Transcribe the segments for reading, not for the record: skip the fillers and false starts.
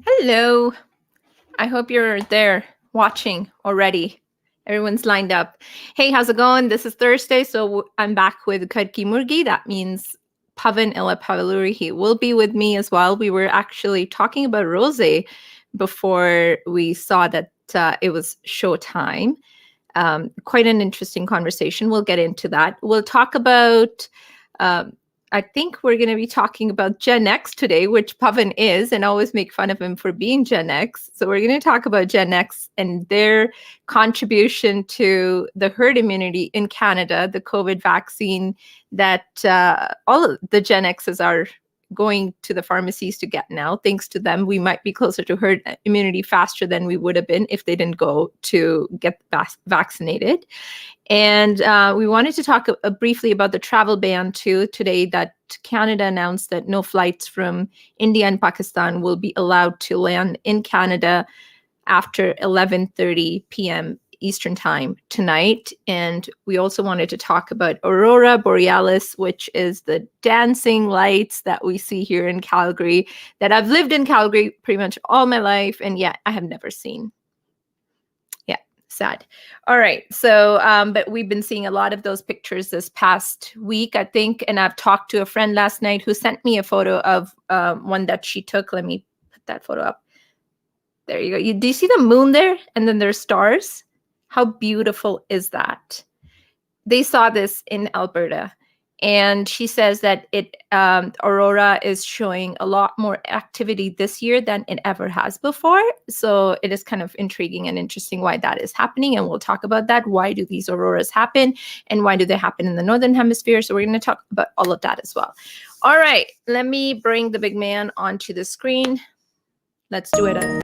Hello. I hope you're there watching already. Everyone's lined up. Hey, how's it going? This is Thursday, so I'm back with Ghar Ki Murgi. That means Pavan Illa Pavaluri. He will be with me as well. We were actually talking about rosé before we saw that it was showtime. Quite an interesting conversation. We'll get into that. We'll talk about I think we're going to be talking about Gen X today, which Pavan is, and I always make fun of him for being Gen X. So we're going to talk about Gen X and their contribution to the herd immunity in Canada, the COVID vaccine that all of the Gen Xs are going to the pharmacies to get now. Thanks to them, we might be closer to herd immunity faster than we would have been if they didn't go to get vaccinated. And we wanted to talk briefly about the travel ban too today, that Canada announced that no flights from India and Pakistan will be allowed to land in Canada after 11:30 p.m. Eastern time tonight. And we also wanted to talk about Aurora Borealis, which is the dancing lights that we see here in Calgary, that I've lived in Calgary pretty much all my life, and yet I have never seen. Sad. All right. So, but we've been seeing a lot of those pictures this past week, I think. And I've talked to a friend last night who sent me a photo of one that she took. Let me put that photo up. There you go. Do you see the moon there? And then there's stars. How beautiful is that? They saw this in Alberta. And she says that Aurora is showing a lot more activity this year than it ever has before. So it is kind of intriguing and interesting why that is happening. And we'll talk about that. Why do these auroras happen? And why do they happen in the Northern Hemisphere? So we're going to talk about all of that as well. All right. Let me bring the big man onto the screen. Let's do it.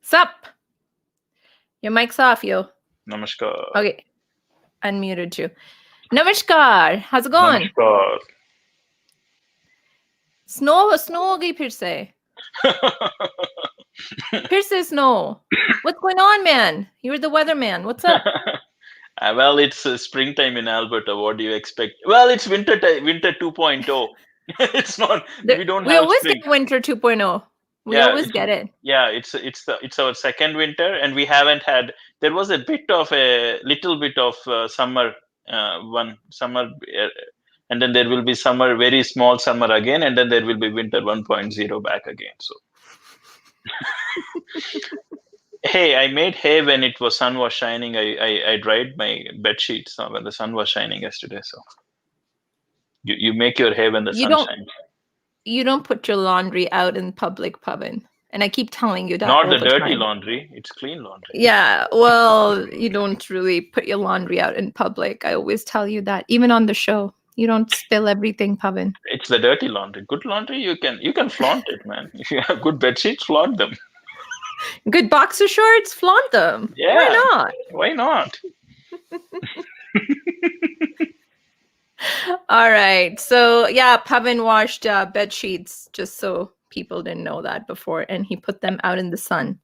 Sup? Your mic's off, yo. Namaskar. Okay. Unmuted you. Namaskar. How's it going? Namaskar. Snow हो गई फिर से. फिर से snow. What's going on, man? You're the weatherman. What's up? Well, it's springtime in Alberta. What do you expect? Well, it's winter 2.0. It's not. We always spring. get winter 2.0. We always get it. Yeah, it's our second winter, and we haven't had. There was a little bit of summer, summer, and then there will be summer, very small summer again, and then there will be winter 1.0 back again. So, hey, I made hay when sun was shining. I dried my bed sheets when the sun was shining yesterday. So, you make your hay when the sun shines. You don't put your laundry out in public, Pavan. And I keep telling you that. Not the dirty laundry. It's clean laundry. Yeah, well, you don't really put your laundry out in public. I always tell you that, even on the show. You don't spill everything, Pavan. It's the dirty laundry. Good laundry, you can flaunt it, man. If you have good bed sheets, flaunt them. Good boxer shorts, flaunt them. Yeah. Why not? Why not? All right. So yeah, Pavan washed bed sheets, just so people didn't know that before, and he put them out in the sun.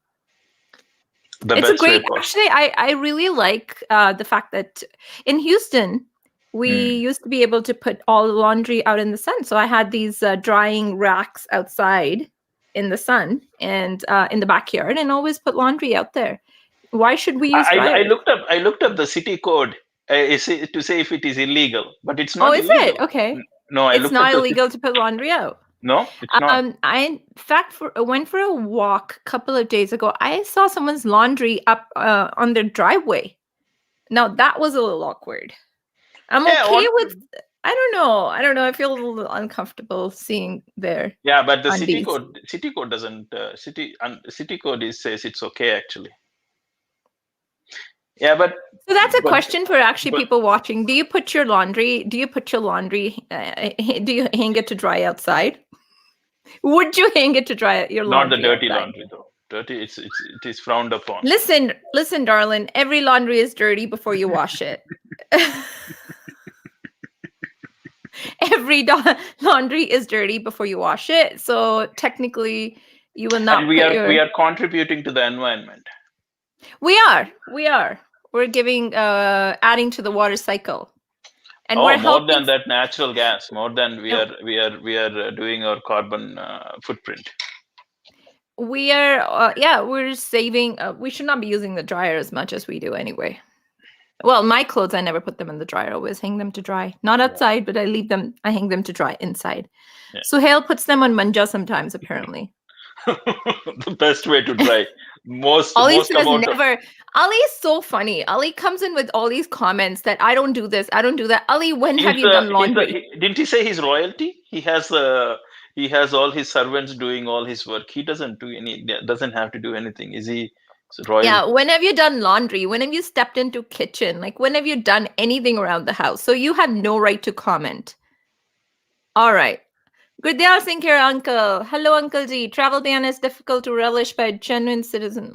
It's a great. Actually, I really like the fact that in Houston we used to be able to put all the laundry out in the sun. So I had these drying racks outside in the sun and in the backyard, and always put laundry out there. Why should we use dryers? I looked up the city code to say if it is illegal, but it's not. Oh, is illegal. it? Okay. No, it's not illegal to put laundry out. No, it's not. I in fact went for a walk a couple of days ago. I saw someone's laundry up on their driveway. Now that was a little awkward. I'm okay with. I don't know. I feel a little uncomfortable seeing their. Yeah, but the city code doesn't. City code says it's okay actually. Yeah, but so that's a question for people watching. Do you put your laundry? Do you hang it to dry outside? Would you hang it to dry your laundry? Not the dirty outside? Laundry though. Dirty, it is frowned upon. Listen, darling. Every laundry is dirty before you wash it. Every laundry is dirty before you wash it. So technically, you will not. And we are contributing to the environment. We are. We're giving, adding to the water cycle, and Oh, we're more helping. than that natural gas, more than we are doing our carbon footprint. We are, yeah, we're saving. We should not be using the dryer as much as we do anyway. Well, my clothes, I never put them in the dryer. I always hang them to dry. Not outside, but I hang them to dry inside. Yeah. Suhail puts them on manja sometimes, apparently. The best way to dry. Most Ali says amount of. never. Ali is so funny. Ali comes in with all these comments that I don't do this, I don't do that. Ali, when have you done laundry? Didn't he say he's royalty? He has all his servants doing all his work. He doesn't have to do anything. Is he royal? Yeah, when have you done laundry? When have you stepped into kitchen? Like, when have you done anything around the house? So you have no right to comment. All right. Gurdiyal Singh here, uncle. Hello, Uncle Ji. Travel ban is difficult to relish by a genuine citizen.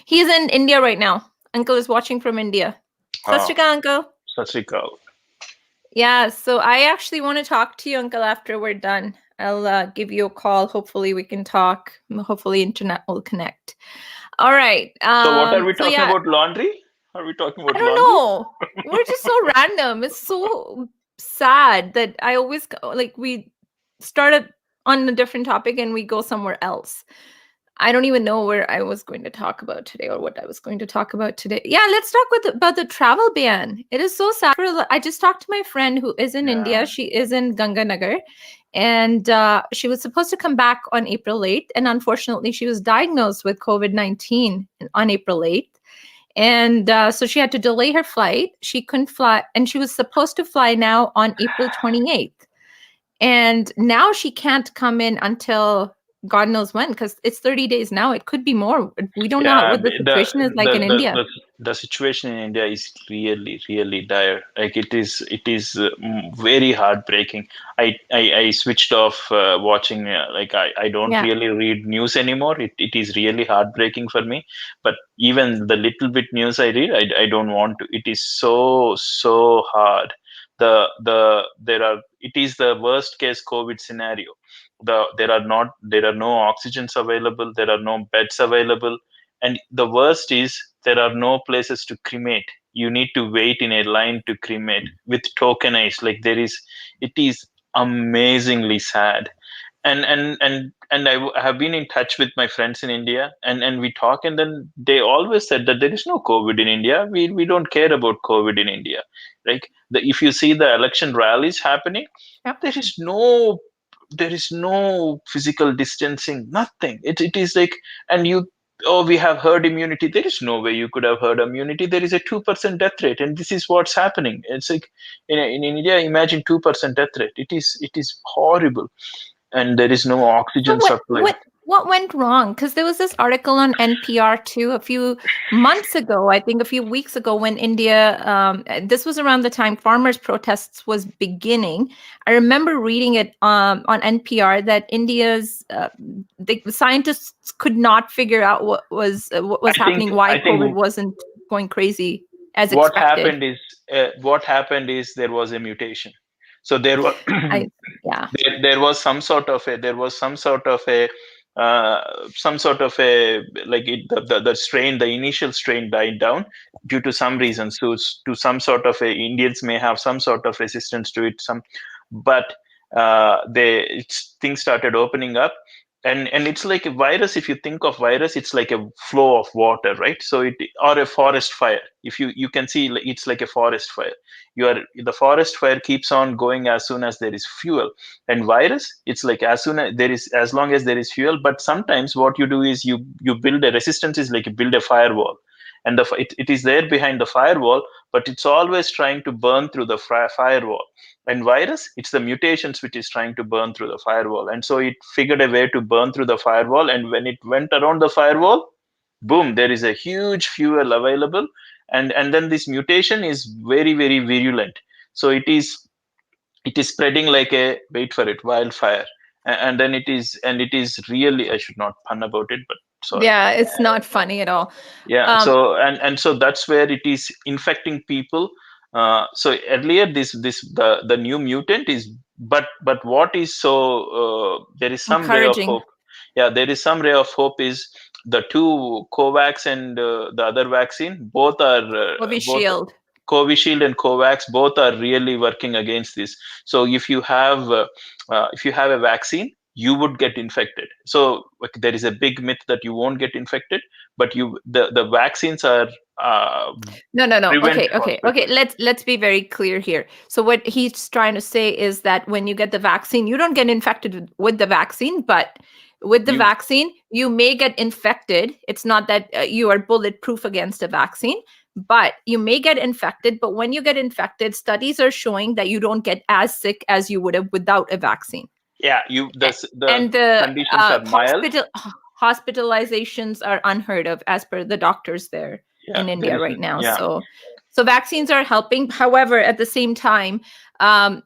He's in India right now. Uncle is watching from India. Sat Shri Akal, Uncle. Sat Shri Akal. Yeah, so I actually want to talk to you, Uncle, after we're done. I'll give you a call. Hopefully we can talk. Hopefully internet will connect. All right. So what are we talking about? Laundry? Are we talking about laundry? I don't know. We're just so random. It's so sad that I always, like, we started on a different topic and we go somewhere else. I don't even know where I was going to talk about today or what I was going to talk about today. Yeah, let's talk about the travel ban. It is so sad. I just talked to my friend who is in India. She is in Ganganagar, and she was supposed to come back on April 8th. And unfortunately, she was diagnosed with COVID-19 on April 8th. And so she had to delay her flight. She couldn't fly, and she was supposed to fly now on April 28th. And now she can't come in until God knows when, because it's 30 days now. It could be more. We don't know what the situation is like in India. The situation in India is really, really dire. Like it is very heartbreaking. I switched off watching. Like I don't really read news anymore. It is really heartbreaking for me. But even the little bit news I read, I don't want to. It is so hard. It is the worst case COVID scenario. There are no oxygens available, there are no beds available, and the worst is there are no places to cremate. You need to wait in a line to cremate with tokenized. Like it is amazingly sad. And I have been in touch with my friends in India, and we talk, and then they always said that there is no COVID in India. We don't care about COVID in India. Like if you see the election rallies happening, there is no physical distancing, nothing. It is like, and we have herd immunity. There is no way you could have herd immunity. There is a 2% death rate, and this is what's happening. It's like in India, imagine 2% death rate. It is horrible. And there is no oxygen supply. What went wrong? Because there was this article on NPR too a few months ago, I think a few weeks ago, when India, this was around the time farmers' protests was beginning. I remember reading it on NPR that India's the scientists could not figure out what was happening, why COVID wasn't going crazy as expected. What happened is there was a mutation. So there was there was some sort of a like the strain, the initial strain died down due to some reasons. So to some sort of Indians may have some sort of resistance to it. But things started opening up. And it's like a virus. If you think of virus, it's like a flow of water, right? So or a forest fire. If you can see, it's like a forest fire. The forest fire keeps on going as soon as there is fuel. And virus, it's like as long as there is fuel. But sometimes what you do is you build a resistance. Is like you build a firewall, and it is there behind the firewall, but it's always trying to burn through the firewall. And virus, it's the mutations which is trying to burn through the firewall. And so it figured a way to burn through the firewall. And when it went around the firewall, boom, there is a huge fuel available. And then this mutation is very, very virulent. So it is spreading like wait for it, wildfire. And then it is really, I should not pun about it, but sorry. Yeah, it's not funny at all. Yeah. So so that's where it is infecting people. So earlier the new mutant is, but what is so there is some ray of hope. Yeah, there is some ray of hope is the two Covax and the other vaccine, both are both Covishield. Covishield and Covax, both are really working against this. So if you have a vaccine, you would get infected. So like, there is a big myth that you won't get infected, but the vaccines are No. prevent Okay. hospitals. Let's be very clear here. So what he's trying to say is that when you get the vaccine, you don't get infected with the vaccine, but with the You vaccine, you may get infected. It's not that you are bulletproof against a vaccine, but you may get infected. But when you get infected, studies are showing that you don't get as sick as you would have without a vaccine. yeah, the And the conditions are mild. hospitalizations are unheard of as per the doctors there Yeah, in there India is right now. yeah. So vaccines are helping. However, at the same time, um,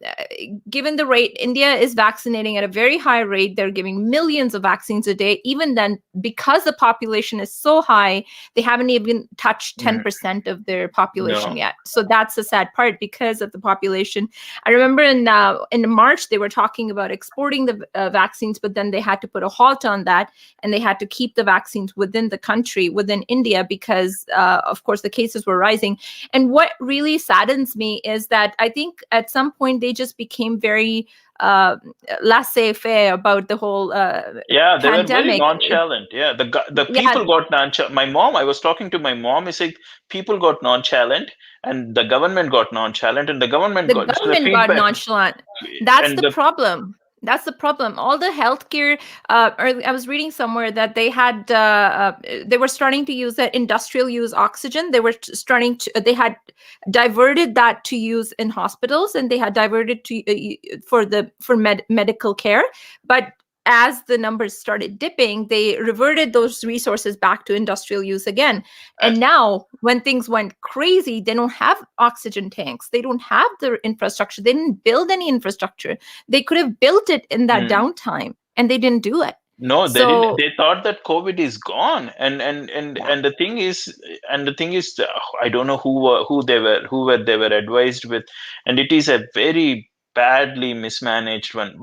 given the rate, India is vaccinating at a very high rate. They're giving millions of vaccines a day. Even then, because the population is so high, they haven't even touched Mm, 10% of their population no. yet. So that's the sad part because of the population. I remember in March they were talking about exporting the vaccines, but then they had to put a halt on that, and they had to keep the vaccines within the country, within India, because of course the cases were rising. And what really saddens me is that I think at some point they just became very uh, laissez-faire about the whole Yeah, they were very pandemic. nonchalant. Yeah, the Yeah, people got nonchalant. My mom, I was talking to my mom. He said people got nnonchalant, and the government got nonchalant, and the government the got this is the government got feedback, nonchalant. That's and the problem. That's the problem. All the healthcare. I was reading somewhere that they were starting to use that industrial use oxygen. They were starting to. They had diverted that to use in hospitals, and they had diverted to medical care. But as the numbers started dipping, they reverted those resources back to industrial use again. uh, And now, when things went crazy, they don't have oxygen tanks. They don't have the infrastructure. They didn't build any infrastructure. They could have built it in that mm, downtime, and they didn't do it. no, they didn't. So, They thought that COVID is gone, yeah. and the thing is, I don't know who they were advised with, and it is a very badly mismanaged one.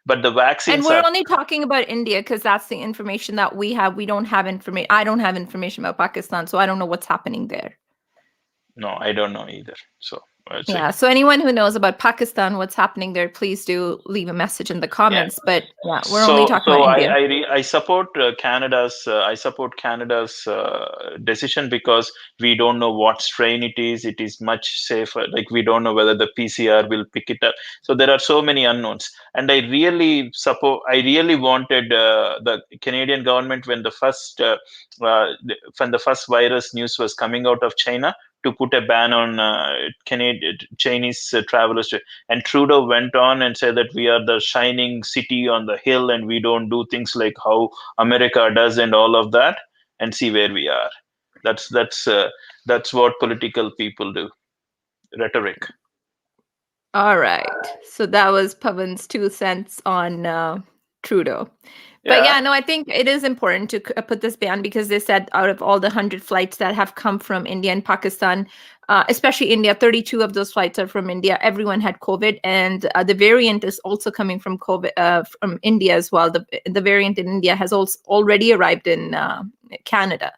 But the And vaccines we're are only talking about India because that's the information that we have. We don't have information. I don't have information about Pakistan, so I don't know what's happening there. no, I don't know either. So it's like Yeah. So anyone who knows about Pakistan, what's happening there, please do leave a message in the yeah. comments. But yeah, we're only So, talking about so India. I support Canada's decision because we don't know what strain it is. It is much safer. Like we don't know whether the PCR will pick it up. So there are so many unknowns. And I really support. I really wanted the Canadian government when the first virus news was coming out of China to put a ban on Canadian Chinese travelers and Trudeau went on and said that we are the shining city on the hill and we don't do things like how America does and all of that. And see where we are. That's what political people do. Rhetoric. All right. So that was Pavan's 2 cents on Trudeau. But Yeah. yeah, no, I think it is important to put this ban because they said out of all the 100 flights that have come from India and Pakistan, especially India, 32 of those flights are from India. Everyone had COVID, and the variant is also coming from COVID from India as well. The variant in India has also already arrived in Canada.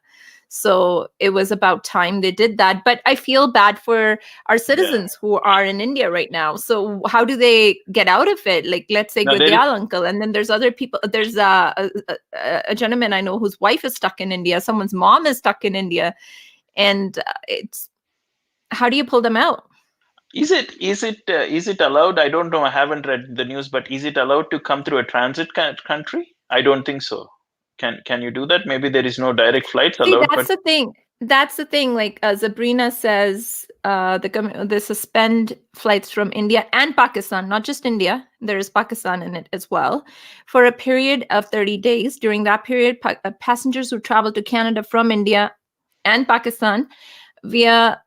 So it was about time they did that. But I feel bad for our Yeah. citizens who are in India right now. So how do they get out of it? Like, let's say Now there is Gudyal uncle, and then there's other people. There's a gentleman I know whose wife is stuck in India. Someone's mom is stuck in India, and it's how do you pull them out? is it allowed? I don't know. I haven't read the news, but is it allowed to come through a transit country? I don't think so. Can you do that? Maybe there is no direct flights See, allowed, that's but the thing. That's the thing. Like Sabrina says, the suspend flights from India and Pakistan, not just India. There is Pakistan in it as well, for a period of 30 days. During that period, passengers who travel to Canada from India and Pakistan via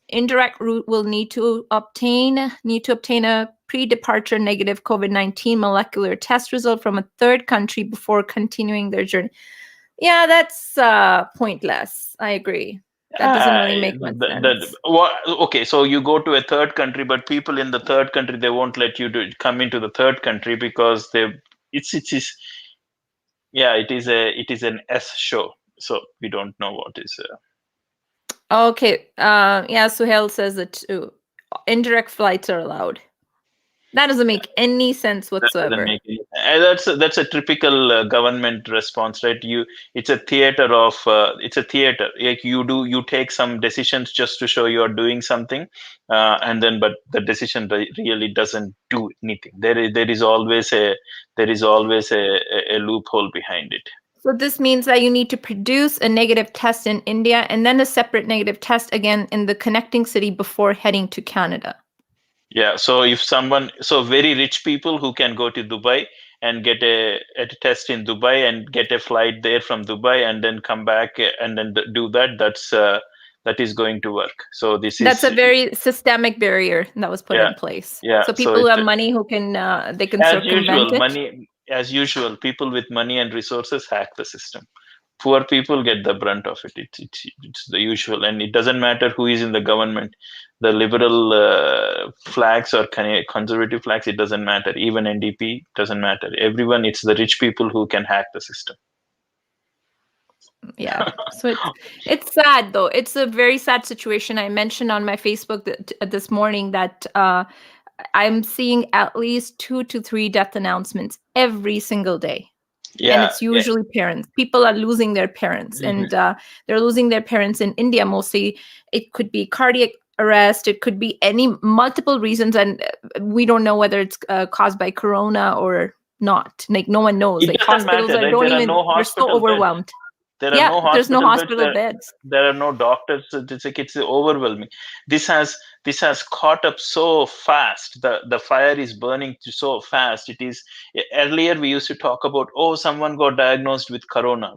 indirect route will need to obtain a pre-departure negative COVID-19 molecular test result from a third country before continuing their journey. Yeah, that's pointless. I agree. That doesn't really make much sense. Okay, so you go to a third country, but people in the third country they won't let you come into the third country because it's Yeah, it is an S show, so we don't know what is. Okay. Yeah, Suhail says that indirect flights are allowed. That doesn't make any sense That doesn't whatsoever. make any. That's a typical government response, right? It's a theater of. It's a theater. Like you take some decisions just to show you are doing something, and then but the decision really doesn't do anything. There is always a loophole behind it. So this means that you need to produce a negative test in India and then a separate negative test again in the connecting city before heading to Canada. Yeah, so if someone, so very rich people who can go to Dubai and get a test in Dubai and get a flight there from Dubai and then come back and then do that, that is going to work. So this That's is, a very systemic barrier that was put yeah, in place. yeah. So So people who have money who can they can as circumvent usual, it. as usual, people with money and resources hack the system. Poor people get the brunt of it. It's the usual, and it doesn't matter who is in the government. The liberal flags or conservative flags, it doesn't matter. Even NDP doesn't matter. Everyone, it's the rich people who can hack the system. Yeah. So it's sad though. It's a very sad situation. I mentioned on my Facebook this morning that I'm seeing at least 2 to 3 death announcements every single day. And Yeah, it's usually parents. People are losing their parents, yeah. and they're losing their parents in India mostly. It could be cardiac arrest. It could be any multiple reasons, and we don't know whether it's caused by corona or not. Like no one knows. It Like doesn't hospitals matter, are right? don't There are even. no They're so hospital beds. overwhelmed. There are Yeah, no there's no hospital beds. hospital beds. There are no doctors. It's like it's overwhelming. This has caught up so fast. The fire is burning so fast. It is earlier we used to talk about, oh, someone got diagnosed with corona,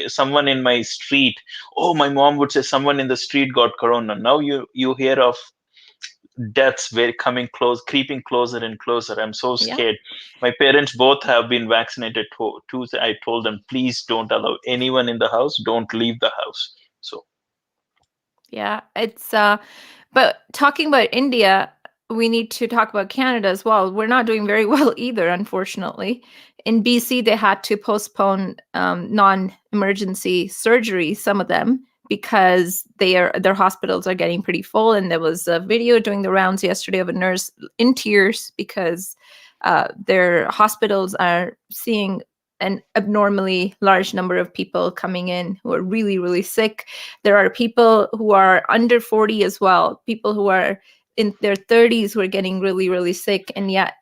someone in my street. Oh, my mom would say someone in the street got corona. Now you hear of deaths very coming close, creeping closer and closer. I'm so Yeah. scared. My parents both have been vaccinated too. I told them, please don't allow anyone in the house. Don't leave the house. So Yeah, it's but talking about India, we need to talk about Canada as well. We're not doing very well either, unfortunately. In BC, they had to postpone non-emergency surgery, some of them, because their hospitals are getting pretty full. And there was a video doing the rounds yesterday of a nurse in tears because their hospitals are seeing an abnormally large number of people coming in who are really, really sick. There are people who are under 40 as well, people who are in their 30s who are getting really, really sick. And yet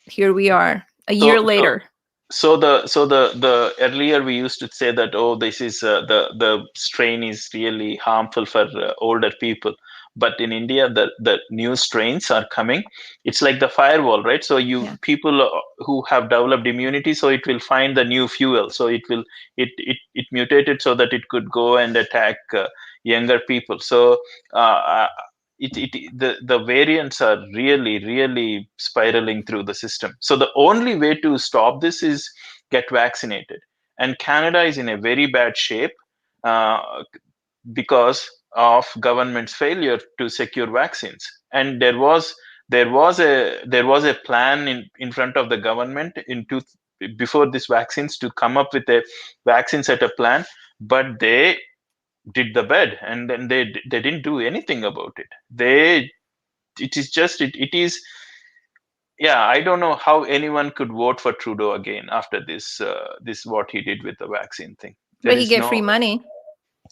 here we are a year so later. the earlier we used to say that, oh, this is the strain is really harmful for older people, but in India the new strains are coming. It's like the firewall, right? So Yeah. people who have developed immunity, so it will find the new fuel, so it mutated so that it could go and attack younger people. So the variants are really spiraling through the system. So the only way to stop this is get vaccinated. And Canada is in a very bad shape uh, because of government's failure to secure vaccines. And there was a plan in front of the government before these vaccines to come up with a vaccine setup plan, but they did the bed and then they didn't do anything about it. It is, yeah, I don't know how anyone could vote for Trudeau again after this what he did with the vaccine thing. There But he is get free no. money.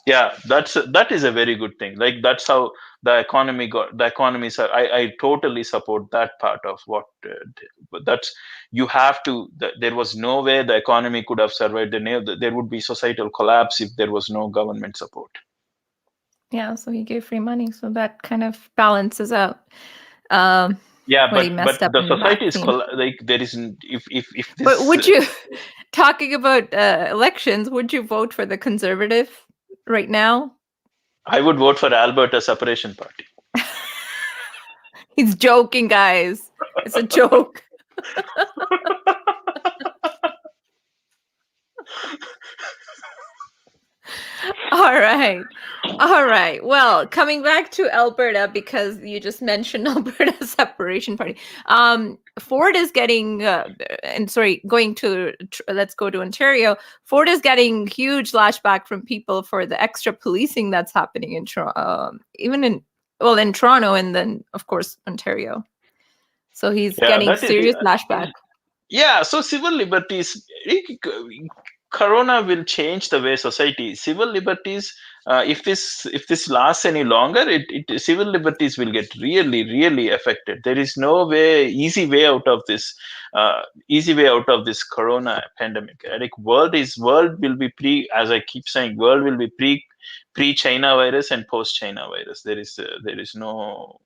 Yeah, that is a very good thing. Like that's how the economies are. I totally support that part of what but that's you have to there was no way the economy could have survived. There would be societal collapse if there was no government support. Yeah, so he gave free money. So that kind of balances out Yeah, what he but messed up the in the society is vaccine. like there isn't if But this would you, talking about elections, would you vote for the Conservative right now? I would vote for Alberta Separation Party. He's joking, guys. It's a joke. All right. All right. Well, coming back to Alberta, because you just mentioned Alberta Separation Party. Ford is getting, and sorry, let's go to Ontario. Ford is getting huge lashback from people for the extra policing that's happening in Toronto, even in Toronto, and then of course Ontario. So he's getting that is serious lashback. Yeah, so civil liberties, Corona will change the way society. Civil liberties, if this lasts any longer, civil liberties will get really, really affected. There is no easy way out of this, Corona pandemic. Like world will be as I keep saying, world will be pre China virus and post China virus. There is no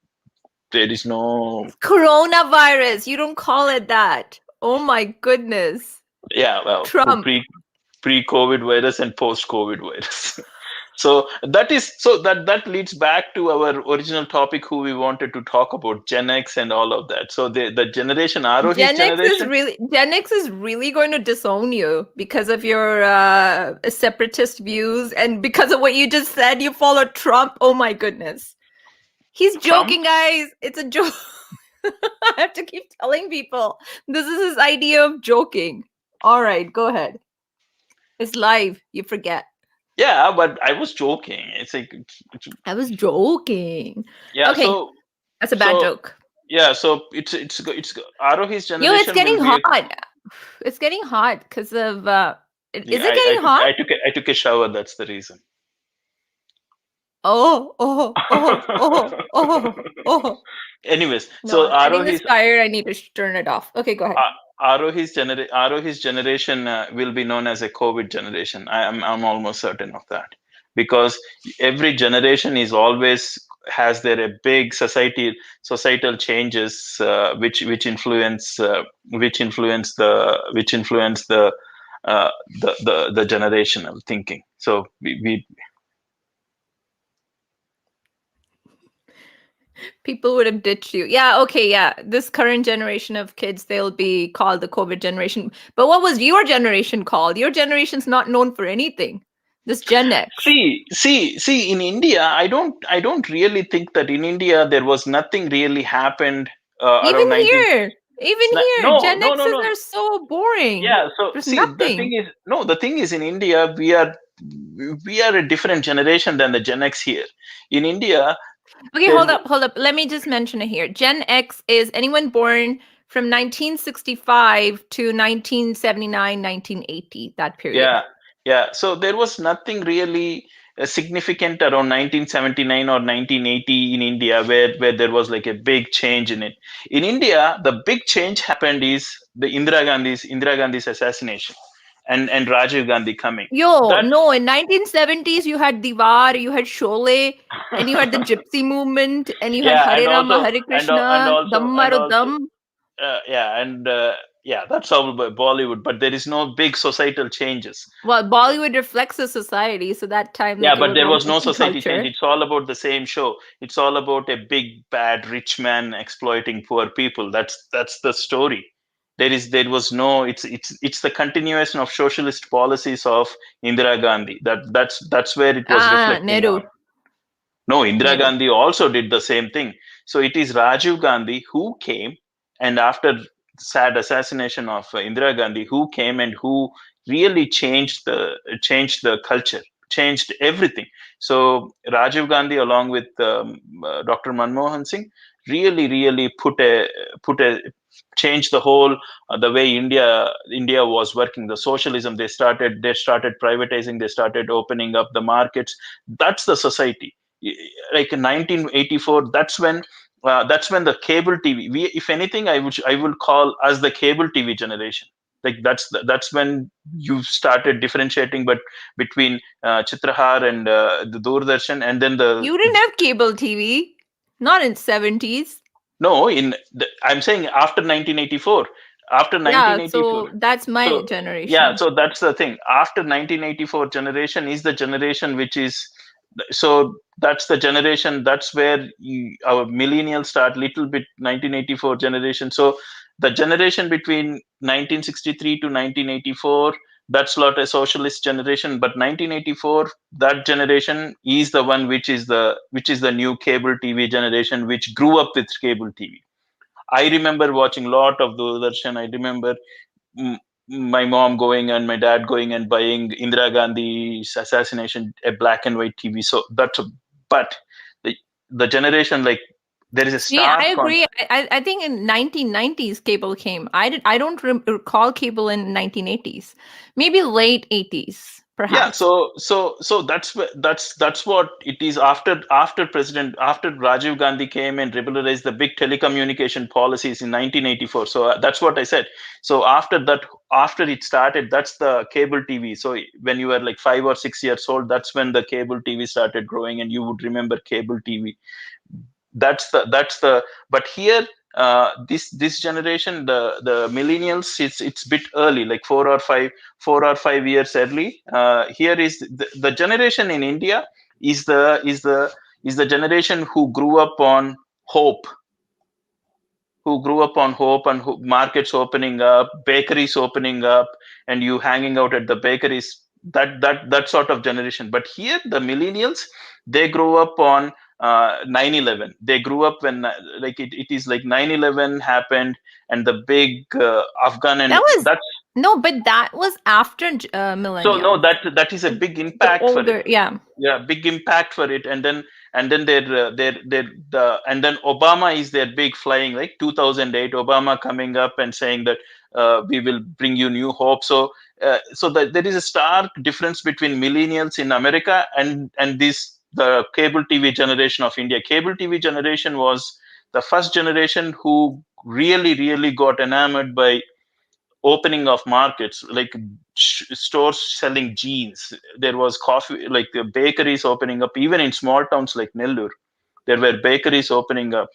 Coronavirus. You don't call it that. Oh my goodness. well, Trump. pre-COVID virus and post-COVID virus. So that leads back to our original topic, who we wanted to talk about, Gen X and all of that. So the generation Arohi's Gen X is really going to disown you because of your separatist views and because of what you just said. You follow Trump. Oh my goodness. He's joking, guys. It's a joke. I have to keep telling people this is his idea of joking. All right, go ahead. It's live. You forget. Yeah, but I was joking. I was joking. Yeah, okay. That's a bad joke. Yeah, so it's Arohi's generation. Yo, it's getting hot. It's getting hot because of. Is it getting hot? I took a shower. That's the reason. Oh. Anyways, no, so I think it's tired. I need to turn it off. Okay, go ahead. Arohi's generation will be known as a COVID generation. I'm almost certain of that, because every generation is always has their big societal changes which influence the generational thinking. So we people would have ditched you. Yeah, okay, yeah. This current generation of kids, they'll be called the COVID generation. But what was your generation called? Your generation's not known for anything. This Gen X. See, in India, I don't really think that in India there was nothing really happened even around here. Gen X's are so boring. Yeah, so there's see, nothing. the thing is in India we are a different generation than the Gen X here. In India. Okay, hold up. Let me just mention it here. Gen X is anyone born from 1965 to 1979, 1980, that period. Yeah. So there was nothing really significant around 1979 or 1980 in India where there was like a big change in it. In India, the big change happened is the Indira Gandhi's assassination and Rajiv Gandhi coming. No, in 1970s you had Diwar, you had Sholay, and you had the Gypsy movement, and you had Hare Rama, Hare Krishna, Dam Maro Dam. That's all Bollywood, but there is no big societal changes. Well, Bollywood reflects the society, so that time. But there was no society change. It's all about the same show. It's all about a big bad rich man exploiting poor people. That's the story. There was no. It's the continuation of socialist policies of Indira Gandhi. That's where it was reflecting. Nehru. No, Indira Gandhi also did the same thing. So it is Rajiv Gandhi who came, and after sad assassination of Indira Gandhi, who came and who really changed the culture, changed everything. So Rajiv Gandhi, along with Dr. Manmohan Singh, really changed the whole the way India was working. The socialism, they started privatizing, they started opening up the markets. That's the society. Like in 1984, that's when the cable TV. If anything, I will call us the cable TV generation. Like that's when you started differentiating, but between Chitrahar and the Doordarshan, and then you didn't have cable TV, not in 70s. No, I'm saying after 1984. After 1984. So that's my generation. Yeah, so that's the thing. After 1984 generation is the generation which is. So that's the generation. That's where our millennials start. Little bit 1984 generation. So the generation between 1963 to 1984. That's not a socialist generation, but 1984, that generation is the one which is the new cable TV generation, which grew up with cable TV. I remember watching a lot of Doordarshan. I remember mm, my mom going and my dad going and buying Indira Gandhi's assassination, a black and white TV. So that's, but the, the generation, like, there is a See, stark I con. agree. I think in 1990s cable came. I don't recall cable in 1980s. Maybe late 80s, Yeah, perhaps. so that's what it is. After Rajiv Gandhi came and regularized the big telecommunication policies in 1984. So that's what I said. So after that, after it started, that's the cable TV. So when you were like 5 or 6 years old, that's when the cable TV started growing, and you would remember cable TV. That's the but here, this generation, the millennials, it's bit early, like 4 or 5 years early. Here is the generation in India is the generation who grew up on hope, and markets opening up, bakeries opening up, and you hanging out at the bakeries. That sort of generation. But here, the millennials, they grow up on 9/11. They grew up when, like, it is like 9/11 happened, and the big Afghan, and That was that. no, but that was after So no, millennials. that is a The, big the impact for it. older, yeah. Yeah, big impact for it. And then and then Obama is their big flying, like 2008 Obama coming up and saying that we will bring you new hope. So that there is a stark difference between millennials in America and this the cable TV generation of India. Cable TV generation was the first generation who really got enamored by opening of markets, like stores selling jeans. There was coffee, like the bakeries opening up, even in small towns like Nellore. There were bakeries opening up.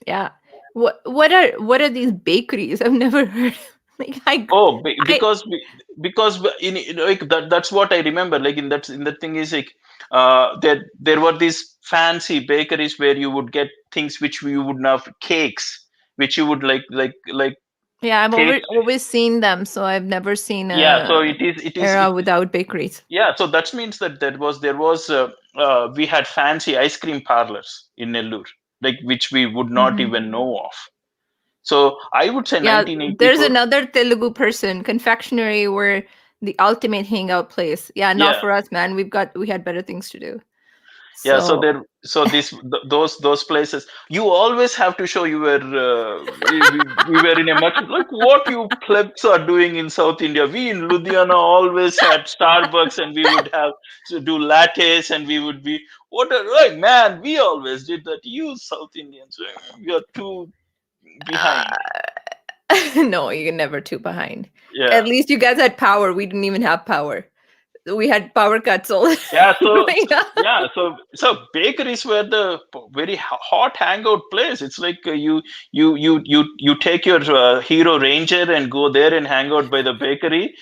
Yeah. What are these bakeries? I've never heard. Like Oh, I because like that's what I remember. Like in that thing is like, there were these fancy bakeries where you would get things which you would have, cakes which you would like yeah, I've cakes. always seen them, so I've never seen Yeah, a so it is. era without bakeries. Yeah, so that means that there was we had fancy ice cream parlors in Nellore, like, which we would not Mhm. even know of. So I would say Yeah, there's 1984. another Telugu person. Confectionery were the ultimate hangout place. Yeah, not Yeah, for us, man. We had better things to do. yeah. So So there, so those places. You always have to show you were. We were in a much, like, what you plebs are doing in South India. We in Ludhiana always had Starbucks, and we would have to do lattes, and we would be, what a, like, man. We always did that. You South Indians, we are too uh, behind. no, you're never too behind. Yeah. At least you guys had power. We didn't even have power. We had power cuts all Yeah, growing up. so bakeries were the very hot hangout place. It's like, you take your Hero Ranger and go there and hang out by the bakery.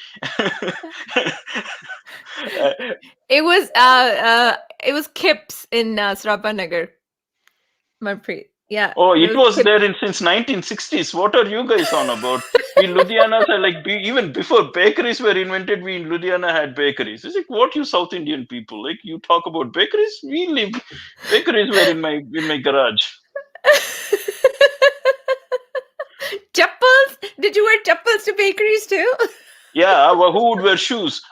Uh, It was Kips in Srapanagar. Manpreet. Yeah, oh, it it was was Kips. there since 1960s. What are you guys on about? We Ludhianas are like, even before bakeries were invented, we in Ludhiana had bakeries. It's like, what, you South Indian people, like, you talk about bakeries? We live bakeries were in my garage. Chappals? Did you wear chappals to bakeries too? Yeah, well, who would wear shoes?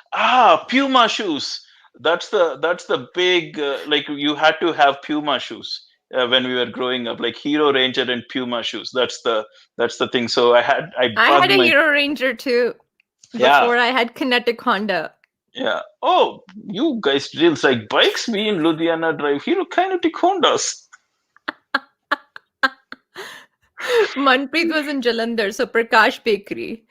Puma shoes. That's the big, like, you had to have Puma shoes when we were growing up, like Hero Ranger and Puma shoes. That's the thing. So I I had bugged a my. Hero Ranger too Yeah, before I had kinetic Honda. yeah. Oh, you guys deals like bikes. We in Ludhiana drive Hero Kinetic Hondas. Manpreet was in Jalandhar, so Prakash Bakery.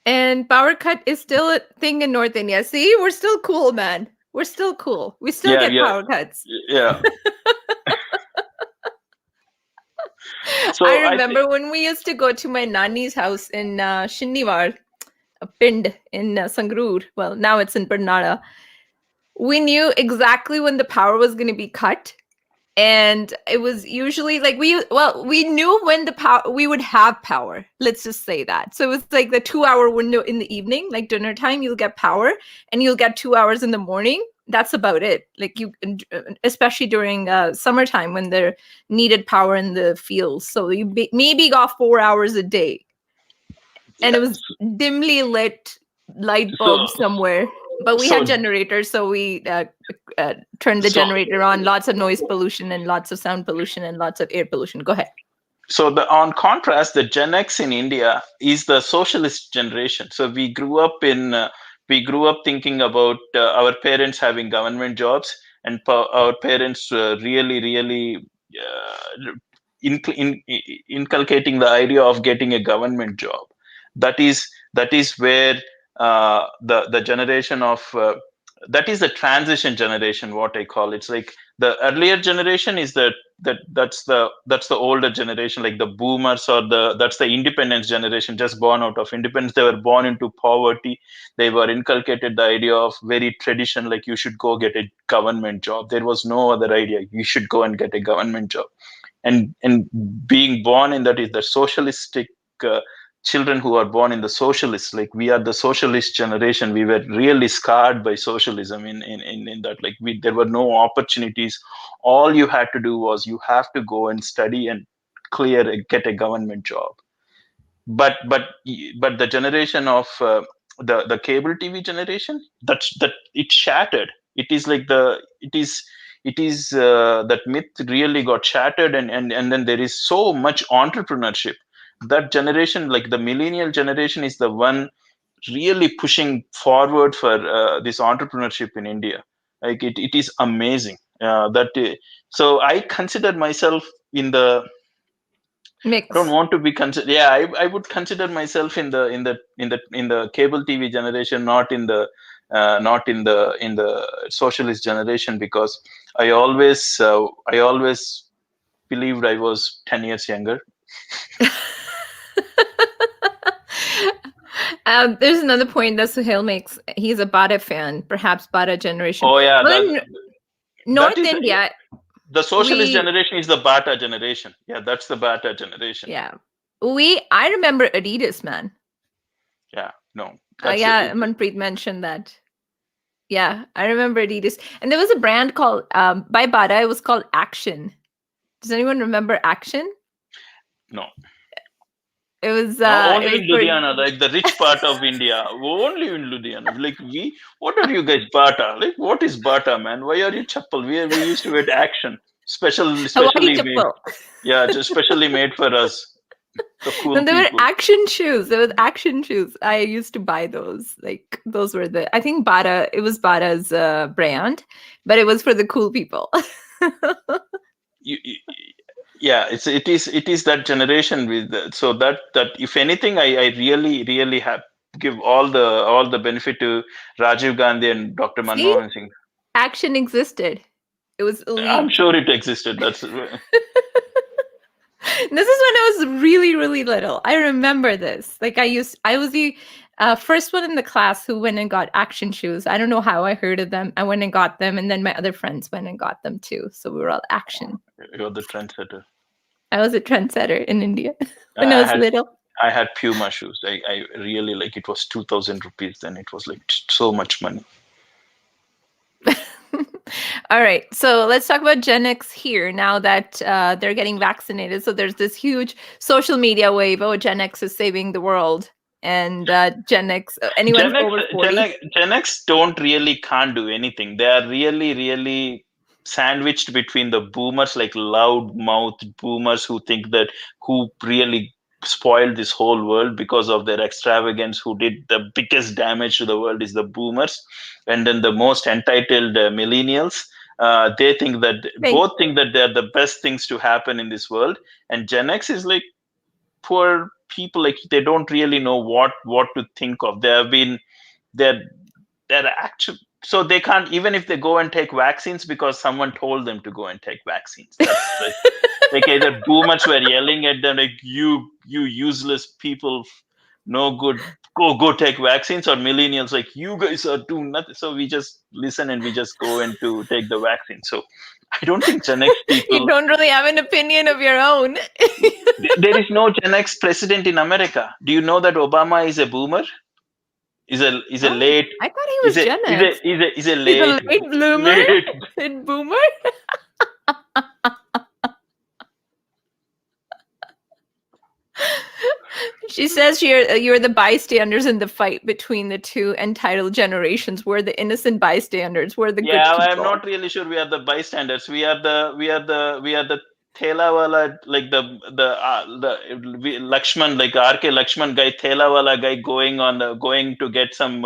And power cut is still a thing in North India. See, we're still cool, man. We're still cool. We still Yeah, get yeah, power cuts. yeah. I So I think. remember when we used to go to my nanny's house in Shinniwar, a pind in Sangrur. Well, now it's in Bernada. We knew exactly when the power was going to be cut. And it was usually like we knew when the power we would have power, let's just say that. So it was like the 2-hour window in the evening, like dinner time, you'll get power, and you'll get 2 hours in the morning. That's about it. Like you, especially during summertime when there needed power in the fields, so you maybe got 4 hours a day, and it was dimly lit light bulb So somewhere. But we so had generators, so we turned the so generator on. Lots of noise pollution and lots of sound pollution and lots of air pollution. Go ahead. so on contrast, the Gen X in India is the socialist generation. So we grew up thinking about our parents having government jobs, and our parents really inculcating the idea of getting a government job. That is where the generation of that is the transition generation, what I call. It's like the earlier generation is that's the older generation, like the boomers, or that's the independence generation, just born out of independence. They were born into poverty. They were inculcated the idea of very tradition, like you should go get a government job. There was no other idea. You should go and get a government job. And being born in that is the socialistic children who are born in the socialists, like we are the socialist generation. We were really scarred by socialism in that, like there were no opportunities. All you had to do was you have to go and study and get a government job. But the generation of the cable TV generation, that it shattered. It is like that myth really got shattered, and then there is so much entrepreneurship. That generation, like the millennial generation, is the one really pushing forward for this entrepreneurship in India. Like it is amazing. So I consider myself in the I don't Mix. want to be considered. Yeah, I would consider myself in the cable TV generation, not in the socialist generation, because I always believed I was 10 years younger. There's another point that Suhail makes. He's a Bada fan, perhaps Bada generation. Oh yeah, Well, in that North is India, the socialist we generation is the Bata generation. Yeah, that's the Bata generation. yeah, I remember Adidas, man. Yeah, no, that's Yeah, it. Manpreet mentioned that. Yeah, I remember Adidas, and there was a brand called by Bada. It was called Action. Does anyone remember Action? No. It was No, it only was in for Ludhiana, like the rich part of India. Only in Ludhiana. Like what are you guys Bata? Like what is Bata, man? Why are you chappal? We used to get Action, Hawaii specially made. Chappal. Yeah, just specially made for us, the cool No, there were people. Action shoes. There was Action shoes. I used to buy those. Like those were I think Bada. It was Bada's brand, but it was for the cool people. You, yeah, it is that generation with so that if anything, I really have give all the benefit to Rajiv Gandhi and Dr. See, Manmohan Singh. Action existed. It was I'm elite. sure it existed. That's This is when I was really, really little. I remember this. Like I was the first one in the class who went and got Action shoes. I don't know how I heard of them. I went and got them, and then my other friends went and got them too. So we were all Action. you're the trendsetter. I was a trendsetter in India when I I was had little. I had Puma shoes. I really like. It was 2,000 rupees then. It was like so much money. All right, so let's talk about Gen X here now that they're getting vaccinated. So there's this huge social media wave. Oh, Gen X is saving the world, and Gen X, anyone Gen X, over 40. Gen X can't do anything. They are really sandwiched between the boomers, like loud mouthed boomers who really spoiled this whole world because of their extravagance. Who did the biggest damage to the world is the boomers, and then the most entitled millennials. They think that Thank both think that they're the best things to happen in this world, and Gen X is like poor people. Like they don't really know what to think of. They have been they're actually, so they can't, even if they go and take vaccines because someone told them to go and take vaccines. That's like either boomers were yelling at them like you useless people, no good. Go take vaccines, or millennials like you guys are doing nothing. So we just listen and we just go and to take the vaccine. So I don't think Gen X You people. don't really have an opinion of your own. There is no Gen X president in America. Do you know that Obama is a boomer? Is a Oh, late I thought he is was a Gen is a X. is a is a He's a late late bloomer late. and boomer. She says you're the bystanders in the fight between the two entitled generations. We're the innocent bystanders. We're the good Yeah, I'm people. not really sure we are the bystanders. We are the Thela wala, like Lakshman, like RK Lakshman guy, Thela wala guy going to get some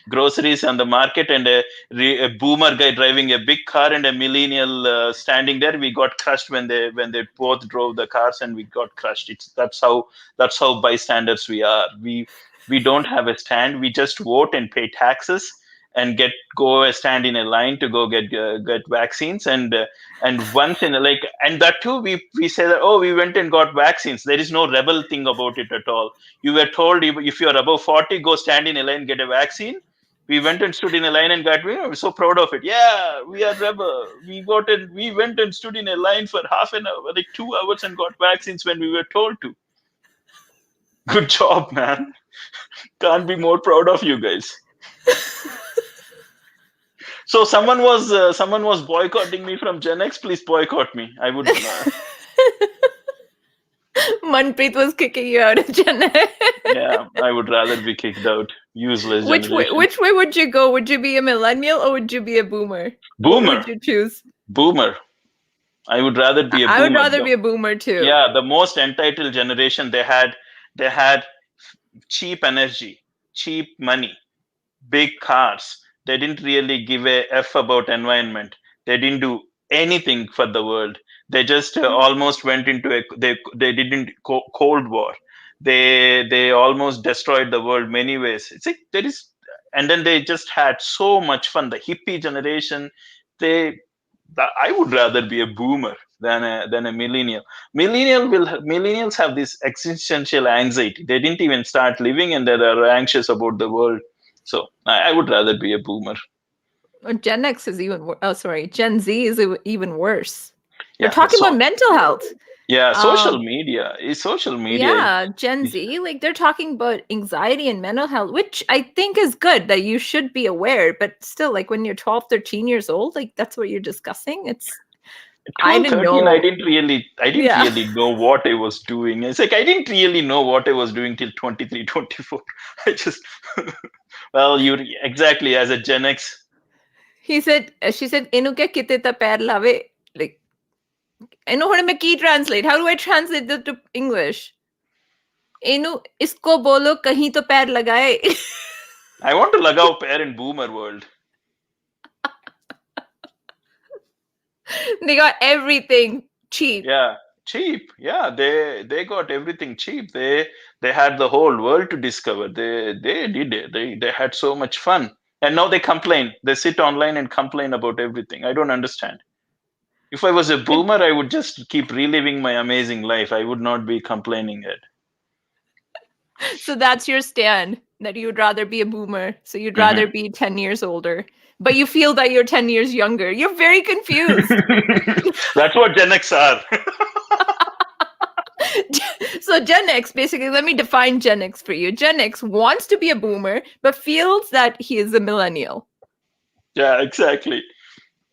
groceries on the market, and a boomer guy driving a big car, and a millennial standing there. We got crushed when they both drove the cars, and we got crushed. That's how bystanders we are. We don't have a stand. We just vote and pay taxes and go stand in a line to go get vaccines, and once in a, like, and that too we say that, oh, we went and got vaccines. There is no rebel thing about it at all. You were told, if you're above 40, go stand in a line, get a vaccine. We went and stood in a line and got, we're so proud of it. Yeah, we are rebel. We went and stood in a line for half an hour, like 2 hours, and got vaccines when we were told to. Good job, man. Can't be more proud of you guys. So someone was boycotting me from Gen X. Please boycott me. I would. Manpreet was kicking you out of Gen X. Yeah, I would rather be kicked out. Useless generation. Which way would you go? Would you be a millennial or would you be a boomer? What Boomer. would you choose? Boomer. I would rather be a I would boomer. rather be a boomer too. Yeah, the most entitled generation. They had cheap energy, cheap money, big cars. They didn't really give a f about environment. They didn't do anything for the world. They just almost went into they didn't cold war. They almost destroyed the world many ways. It's like there is, and then they just had so much fun. The hippie generation, they I would rather be a boomer than a millennial. Millennials have this existential anxiety. They didn't even start living, and they are anxious about the world. So I would rather be a boomer. Gen X is Gen Z is even worse. They're Yeah, talking about mental health. Yeah, social media is social media. Yeah, Gen Z, like they're talking about anxiety and mental health, which I think is good that you should be aware, but still, like when you're 12, 13 years old, like that's what you're discussing. It's 12, I didn't 13, know. I didn't really know what I was doing. It's like I didn't really know what I was doing till 23, 24. I just well, you exactly as a Gen X. She said, "Inu kya kite ta pair lave?" Like, inu hone mein ki translate. How do I translate that to English? Inu isko bolo kahin to pair lagaye. I want to lagao pair in boomer world. They got everything cheap. Yeah, cheap. Yeah, they got everything cheap. They had the whole world to discover. They did it. They had so much fun. And now they complain. They sit online and complain about everything. I don't understand. If I was a boomer, I would just keep reliving my amazing life. I would not be complaining it. So that's your stand, that you'd rather be a boomer. So you'd rather be 10 years older. But you feel that you're 10 years younger. You're very confused. That's what Gen X are. So Gen X, basically, let me define Gen X for you. Gen X wants to be a boomer, but feels that he is a millennial. Yeah, exactly.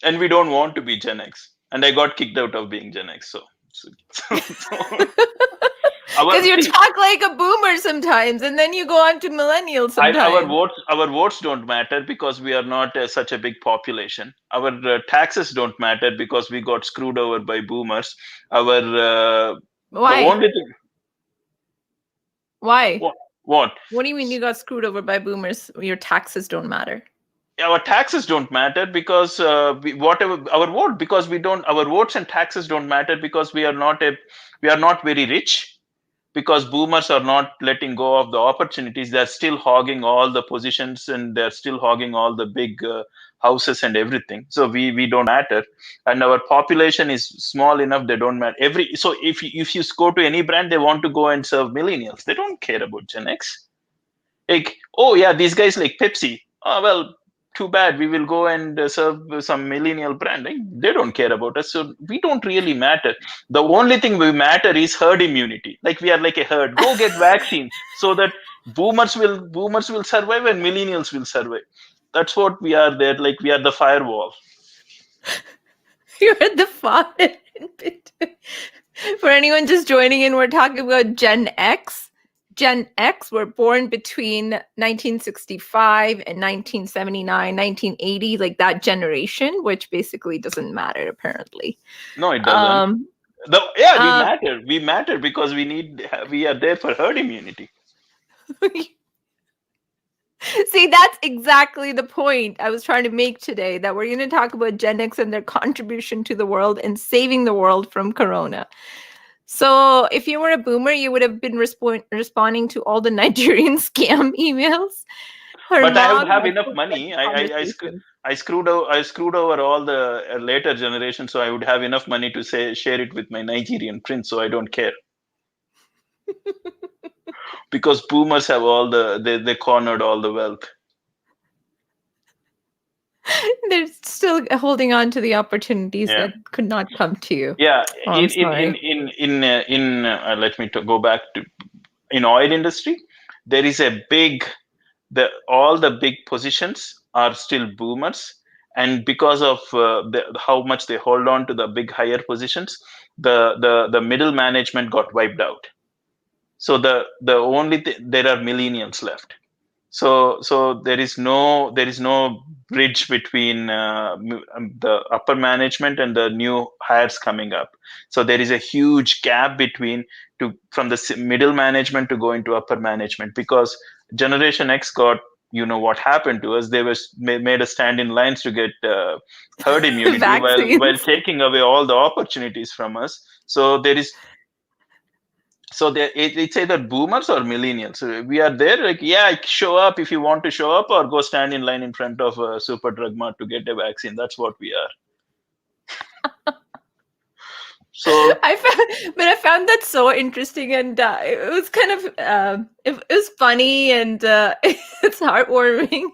And we don't want to be Gen X. And I got kicked out of being Gen X. Because you talk like a boomer sometimes, and then you go on to millennials sometimes. Our votes don't matter because we are not such a big population. Our taxes don't matter because we got screwed over by boomers. Why? The only thing. Why? What? What do you mean you got screwed over by boomers? Your taxes don't matter. Our taxes don't matter because whatever our vote, because we don't, our votes and taxes don't matter because we are not very rich, because boomers are not letting go of the opportunities. They're still hogging all the positions, and they're still hogging all the big houses and everything. So we don't matter, and our population is small enough. They don't matter. So if you go to any brand, they want to go and serve millennials. They don't care about Gen X. Like, oh yeah, these guys like Pepsi. Oh well, too bad. We will go and serve some millennial brand. Like, they don't care about us, so we don't really matter. The only thing we matter is herd immunity. Like, we are like a herd. Go get vaccines so that boomers will survive and millennials will survive. That's what we are there. Like, we are the firewall. You're the father. For anyone just joining in, we're talking about Gen X. Gen X were born between 1965 and 1979, 1980, like that generation, which basically doesn't matter apparently. No, it doesn't. We matter. We matter because we are there for herd immunity. See, that's exactly the point I was trying to make today, that we're going to talk about Gen X and their contribution to the world and saving the world from Corona. So if you were a boomer, you would have been responding to all the Nigerian scam emails. But I would have enough money. I screwed over all the later generations, so I would have enough money to share it with my Nigerian prince. So I don't care. Because boomers have they cornered all the wealth. They're still holding on to the opportunities that could not come to you. Yeah, let me go back to in oil industry. There is all the big positions are still boomers, and because of how much they hold on to the big higher positions, the middle management got wiped out. So the only there are millennials left. So there is no bridge between the upper management and the new hires coming up. So there is a huge gap from the middle management to go into upper management, because Generation X got, what happened to us. They made a stand in lines to get herd immunity while taking away all the opportunities from us. So there is. So it's either boomers or millennials. So we are there, like, show up if you want to show up, or go stand in line in front of a super drug mart to get a vaccine. That's what we are. So I found that so interesting, and it was kind of it was funny, and it's heartwarming.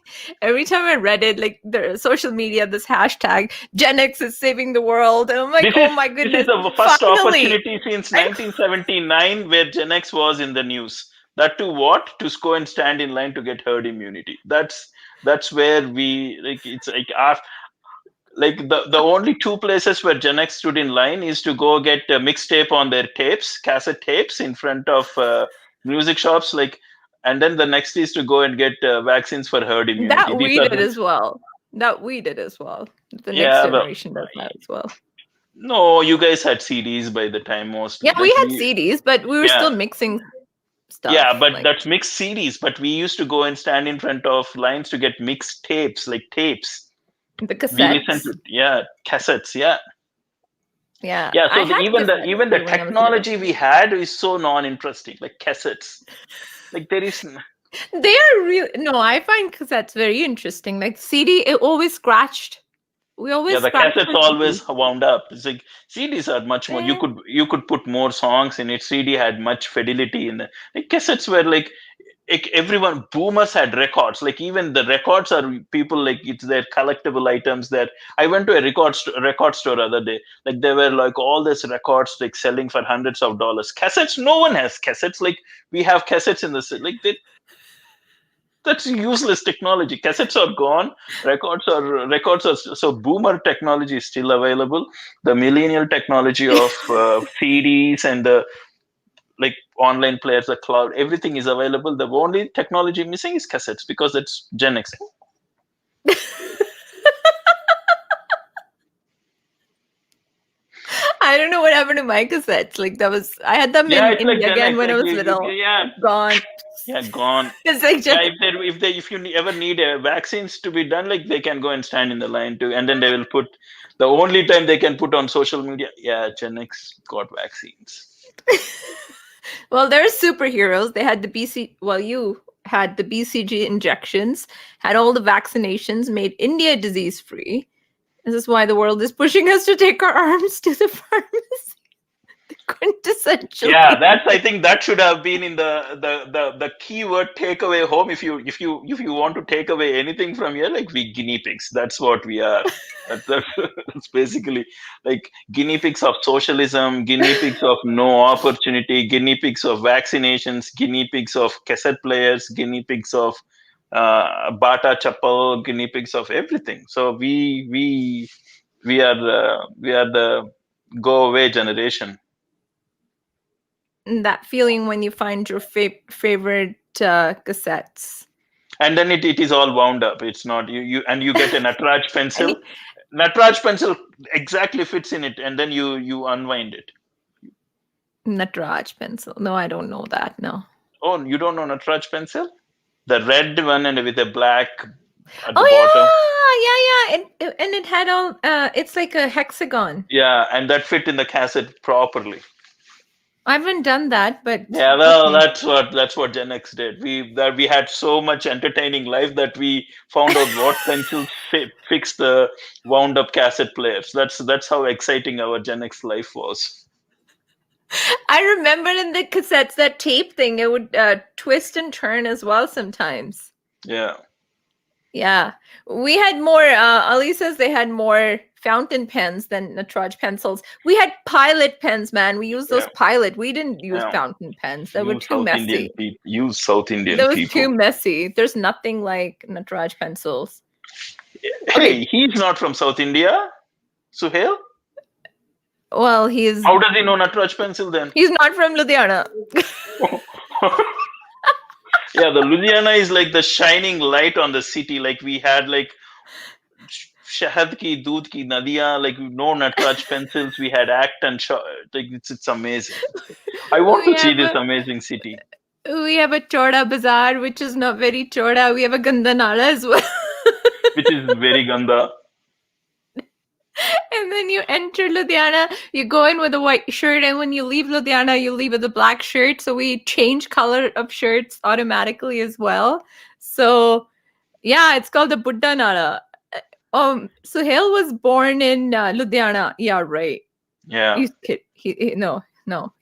Every time I read it, like the social media, this hashtag Gen X is saving the world, and I'm like, oh my goodness! This is the first opportunity since 1979 where Gen X was in the news. That to what? To go and stand in line to get herd immunity. That's where we it's like after. Like the only two places where Gen X stood in line is to go get a mixtape on their cassette tapes in front of music shops, and then the next is to go and get vaccines for herd immunity. That we did as well. The next generation does that as well. No, you guys had CDs by the time mostly. Yeah, we had CDs, but we were still mixing stuff. Yeah, but that's mixed CDs. But we used to go and stand in front of lines to get mixed tapes, like tapes. The cassettes. Cassettes. Yeah. So even the technology we had is so non-interesting, like cassettes. Like there is. They are real. No, I find cassettes very interesting. Like CD, it always scratched. We always. Yeah, the cassettes always wound up. It's like CDs are much more. You could put more songs in it. CD had much fidelity in it. Like cassettes were like everyone. Boomers had records. Like even the records are people, like it's their collectible items. That I went to a record store the other day. Like there were like all these records like selling for hundreds of dollars. Cassettes, no one has cassettes. Like we have cassettes in the that's useless technology. Cassettes are gone. Records are so boomer technology is still available. The millennial technology of CDs and the online players, the cloud, everything is available. The only technology missing is cassettes, because it's Gen X. I don't know what happened to my cassettes. I had them in India again when I was little. Gone. Yeah, gone. It's like just... if you ever need vaccines to be done, they can go and stand in the line too, and then they will put the only time they can put on social media. Yeah, Gen X got vaccines. Well, they're superheroes. They had the BC. Well, you had the BCG injections, had all the vaccinations, made India disease free. This is why the world is pushing us to take our arms to the pharmacy. Quintessentially. Yeah, I think that should have been in the keyword takeaway home. If you want to take away anything from here, like we guinea pigs. That's what we are. That's, that's basically like guinea pigs of socialism, guinea pigs of no opportunity, guinea pigs of vaccinations, guinea pigs of cassette players, guinea pigs of bata chapel, guinea pigs of everything. So we are the go away generation. That feeling when you find your favorite cassettes. And then it is all wound up. It's not you get a Natraj pencil. Any- Natraj pencil exactly fits in it, and then you unwind it. Natraj pencil. No, I don't know that. No. Oh, you don't know Natraj pencil? The red one and with a black at the Oh bottom. yeah. And it had all. It's like a hexagon. Yeah, and that fit in the cassette properly. I haven't done that, but Yeah, well, okay. that's what Gen X did. We had so much entertaining life that we found out what pencils fix the wound up cassette players. That's how exciting our Gen X life was. I remember in the cassettes that tape thing, it would twist and turn as well sometimes. Yeah. Yeah, we had more. Ali says they had more fountain pens than Natraj pencils. We had Pilot pens, man. We used those Pilot. We didn't use fountain pens. That were too messy. Use South Indian That was people. too messy. There's nothing like Natraj pencils. Hey, he's not from South India, Suhail. Well, he's. How does he know Natraj pencil then? He's not from Ludhiana. Yeah, the Ludhiana is like the shining light on the city. Like we had like shahad ki, doodh ki nadiyan, like no Natraj pencils. We had act and like it's amazing. I want to see this amazing city. We have a Choda Bazaar, which is not very Choda. We have a Ganda Nala as well. Which is very ganda. And then you enter Ludhiana, you go in with a white shirt, and when you leave Ludhiana, you leave with a black shirt. So we change color of shirts automatically as well. So yeah, it's called the Buddha Nala. Suhail was born in Ludhiana. Yeah, right. Yeah. No,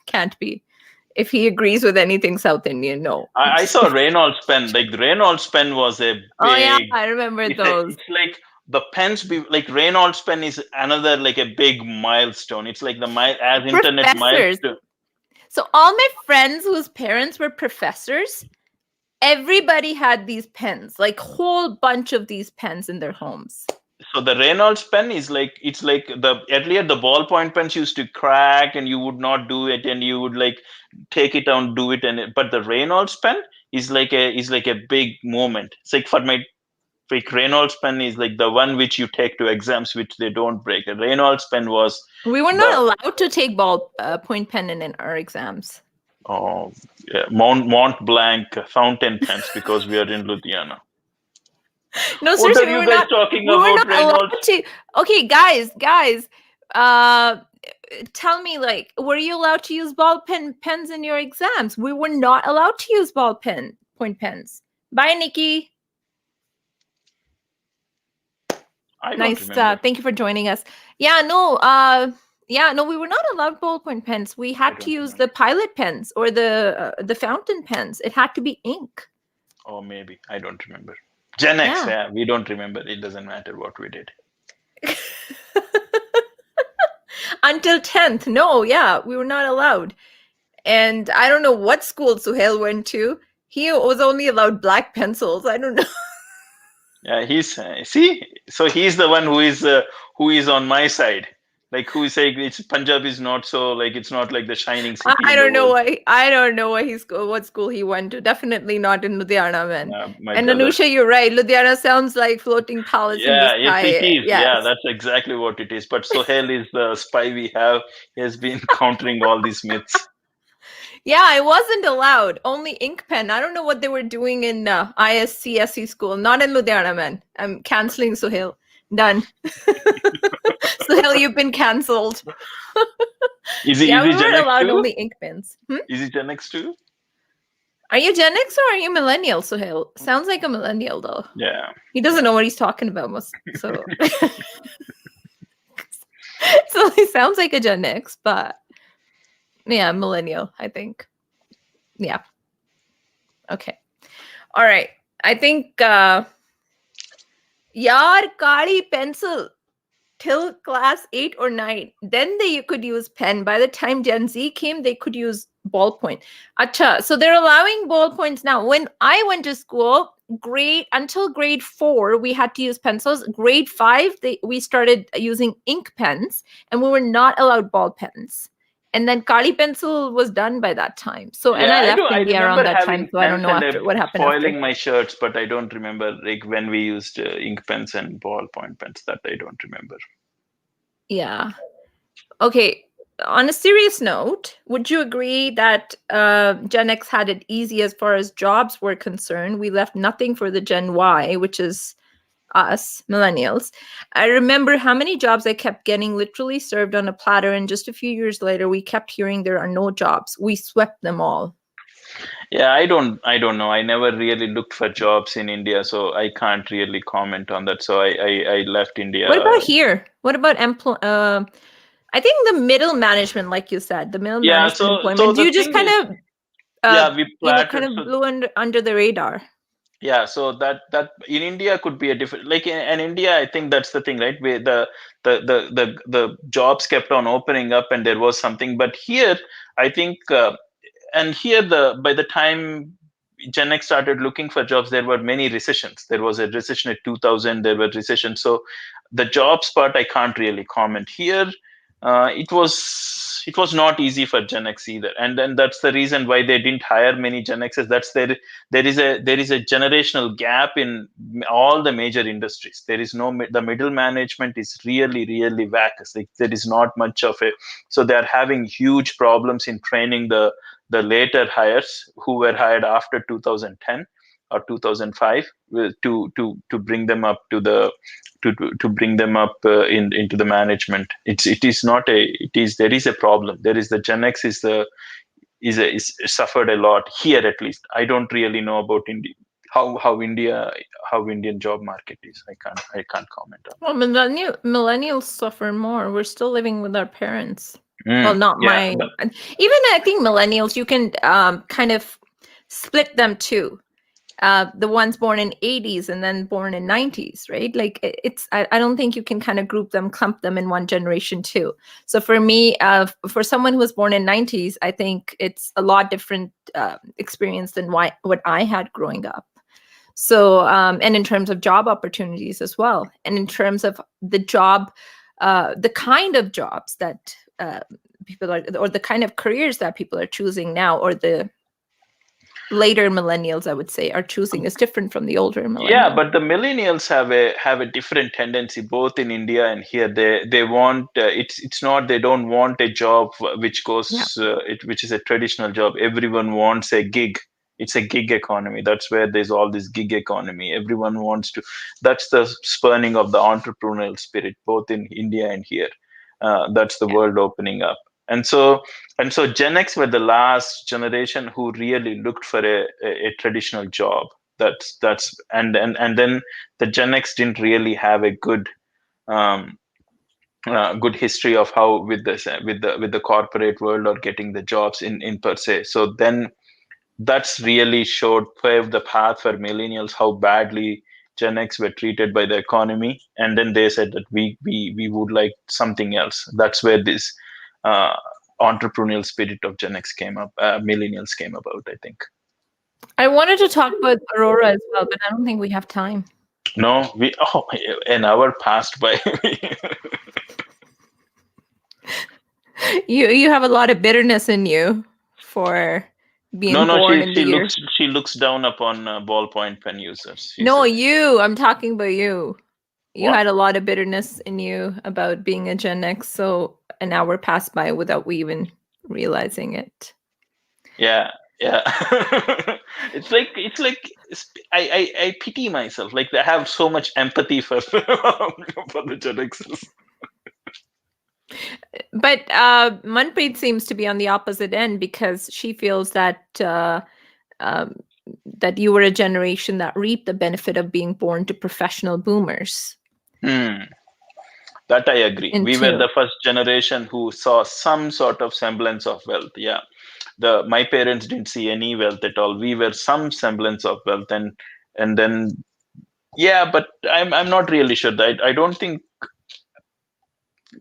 can't be. If he agrees with anything South Indian, no. I saw Reynolds pen. Like the Reynolds pen was a big. Oh yeah, I remember those. It's like the pens like Reynolds pen is another like a big milestone. It's like the internet milestone. So all my friends whose parents were professors, everybody had these pens, like whole bunch of these pens in their homes. So the Reynolds pen is like, it's like earlier the ballpoint pens used to crack and you would not do it and you would like take it down, do it, but the Reynolds pen is like a big moment. It's like for my Reynolds pen is like the one which you take to exams which they don't break. The Reynolds pen was. We were not allowed to take point pen in our exams. Oh, yeah. Mont Blanc fountain pens because we are in Ludhiana. No, seriously, what are you guys talking about, Reynolds? Okay, guys, tell me, like, were you allowed to use ball pens in your exams? We were not allowed to use point pens. Bye, Nikki. Nice. Thank you for joining us. We were not allowed ballpoint pens. We had to use the Pilot pens or the fountain pens. It had to be ink. Oh, maybe. I don't remember. Gen X, we don't remember. It doesn't matter what we did. Until 10th. No, we were not allowed. And I don't know what school Suhail went to. He was only allowed black pencils. I don't know. Yeah, he's so he's the one who is on my side. Like who is saying it's Punjab is not so like it's not like the shining city. I don't know what school he went to. Definitely not in Ludhiana, man. And Anusha, you're right. Ludhiana sounds like floating palace in the sky. It is. Yes. Yeah, that's exactly what it is. But Suhail is the spy we have. He has been countering all these myths. Yeah, I wasn't allowed. Only ink pen. I don't know what they were doing in ISCSE school. Not in Ludhiana, man. I'm canceling Suhail. Done. Suhail, you've been cancelled. Is he we Gen weren't X allowed too? Only ink pens. Is he Gen X too? Are you Gen X or are you millennial, Suhail? Sounds like a millennial, though. Yeah. He doesn't know what he's talking about. So he sounds like a Gen X, but Yeah, millennial, I think. Yeah. Okay. All right. I think Yaar Kali pencil till class 8 or 9. Then they could use pen. By the time Gen Z came, they could use ballpoint. Acha. So they're allowing ballpoints now. When I went to school, until grade 4, we had to use pencils. Grade 5, we started using ink pens, and we were not allowed ball pens. And then Kali pencil was done by that time. So, and Yeah, I I left do. I India around remember that time. having So I don't pens know and what happened after. spoiling my shirts, but I don't remember like when we used ink pens and ballpoint pens. That I don't remember. Yeah. Okay. On a serious note, would you agree that Gen X had it easy as far as jobs were concerned? We left nothing for the Gen Y, which is us, millennials. I remember how many jobs I kept getting literally served on a platter, and just a few years later, we kept hearing there are no jobs. We swept them all. Yeah, I don't know. I never really looked for jobs in India, so I can't really comment on that. So I left What India. about here? What about I think the middle management, like you said, the middle Yeah, management so employment, the you just thing kind is, of, yeah, we kind plattered. of So blew under the radar. yeah, so that in India could be a different, like in India, I think that's the thing, right? Where the jobs kept on opening up and there was something, but here I think and here the by the time Gen X started looking for jobs, there were many recessions. There was a recession at 2000. There were recessions. So the jobs part, I can't really comment here. It was not easy for Gen X either, and then that's the reason why they didn't hire many Gen Xs. There is a generational gap in all the major industries. There is no the middle management is really whack. It's like there is not much of a, so they are having huge problems in training the later hires who were hired after 2010 or 2005 to bring them up to bring them up into the management. It is not a it is there is a problem. There is the Gen X is suffered a lot here, at least. I don't really know about India, how Indian job market is. I can't comment on Well, millennials suffer more. We're still living with our parents. that. Well, not Yeah, my. but Even I think millennials, you can kind of split them too. The ones born in 80s and then born in 90s, right? Like it's I don't think you can kind of clump them in one generation too. So for me, for someone who was born in 90s, I think it's a lot different experience than what I had growing up. So and in terms of job opportunities as well, and in terms of the kind of jobs that people are, or the kind of careers that people are choosing now, or the later millennials, I would say, are choosing is different from the older yeah, millennial. but the millennials have a different tendency both in India and here. They want it's not, they don't want a job which Yeah. goes which is a traditional job. Everyone wants a gig. It's a gig economy. That's where there's all this gig economy. Everyone wants to. That's the spurning of the entrepreneurial spirit both in India and here. That's the Yeah. world opening up. And so Gen X were the last generation who really looked for a traditional job. That's and then the Gen X didn't really have a um, good history of how with the corporate world or getting the jobs in per se. So then that's really paved the path for millennials, how badly Gen X were treated by the economy, and then they said that we would like something else. That's where this uh, entrepreneurial spirit of Gen X came up, millennials came about, I think. I wanted to talk about Aurora as well, but I don't think we have time. No, an hour passed by. You have a lot of bitterness in you for No, being no, born she in the she year. looks she looks down upon ballpoint pen users. She No, said, you. I'm talking about you. You "What? had a lot of bitterness in you about being a Gen X, so an hour passed by without we even realizing it. Yeah, yeah." It's like I pity myself. Like I have so much empathy for for the Gen Xers. But Manpreet seems to be on the opposite end because she feels um, that you were a generation that reaped the benefit of being born to professional boomers. Hmm. That I agree. And We were two. the first generation who saw some sort of semblance of wealth. Yeah. My parents didn't see any wealth at all. We were some semblance of wealth, and then yeah, but I'm not really sure. I don't think,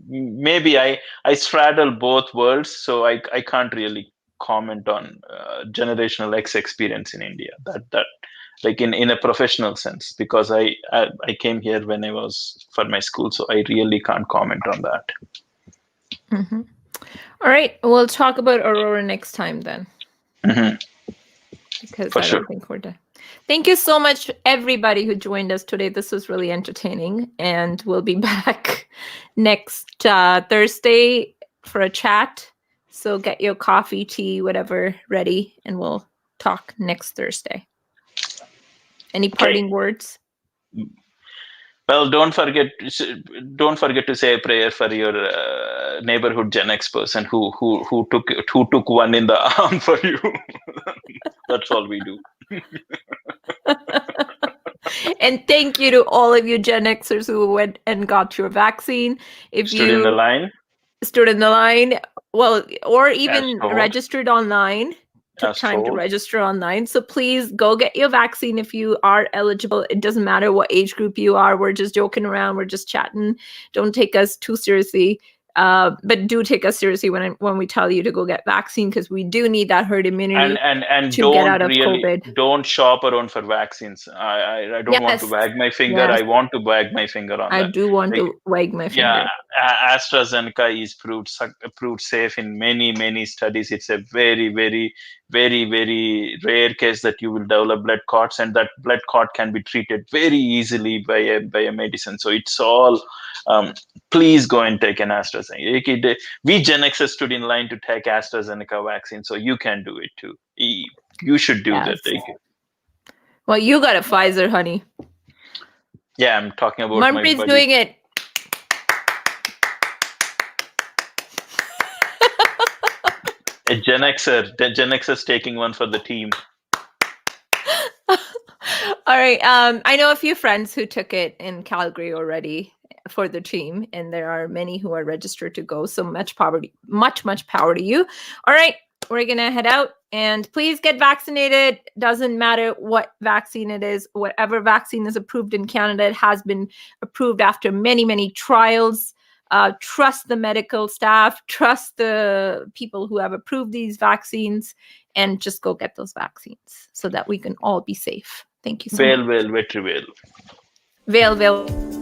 maybe I straddle both worlds, so I can't really comment on generational X experience in India. That like in a professional sense, because I came here when I was for my school, so I really can't comment on that. Mm-hmm. All right, we'll talk about Aurora next time then, because For I sure. don't think we're done. Thank you so much, everybody who joined us today. This was really entertaining, and we'll be back next Thursday for a chat. So get your coffee, tea, whatever ready, and we'll talk next Thursday. Any parting words? Well, don't forget to say a prayer for your neighborhood Gen X person who took one in the arm for you. That's all we do. And thank you to all of you Gen Xers who went and got your vaccine. If Stood in the line. Stood in the line, well, or even told. registered online. Took time to register online. So please go get your vaccine if you are eligible. It doesn't matter what age group you are. We're just joking around. We're just chatting. Don't take us too seriously. But do take us seriously when we tell you to go get vaccine, because we do need that herd immunity and to get out of COVID. Don't shop around for vaccines. I don't want to wag my finger. Yes. I want to wag my finger on that. I do want to wag my finger. Yeah, AstraZeneca is proved safe in many studies. It's a very rare case that you will develop blood clots, and that blood clot can be treated very easily by a medicine. So it's all. Please go and take an AstraZeneca. We Gen Xers stood in line to take AstraZeneca vaccine, so you can do it too. You should do that. Well, you got a Pfizer, honey. Yeah, I'm talking about Manpreet's my buddy. doing it. A Gen Xers taking one for the team. All right. I know a few friends who took it in Calgary already for the team, and there are many who are registered to go. So much power to you. All right, we're gonna head out, and please get vaccinated. Doesn't matter what vaccine it is. Whatever vaccine is approved in Canada, it has been approved after many trials. Trust the medical staff, trust the people who have approved these vaccines, and just go get those vaccines so that we can all be safe. Thank you so much. Well, Vetrivel. Well.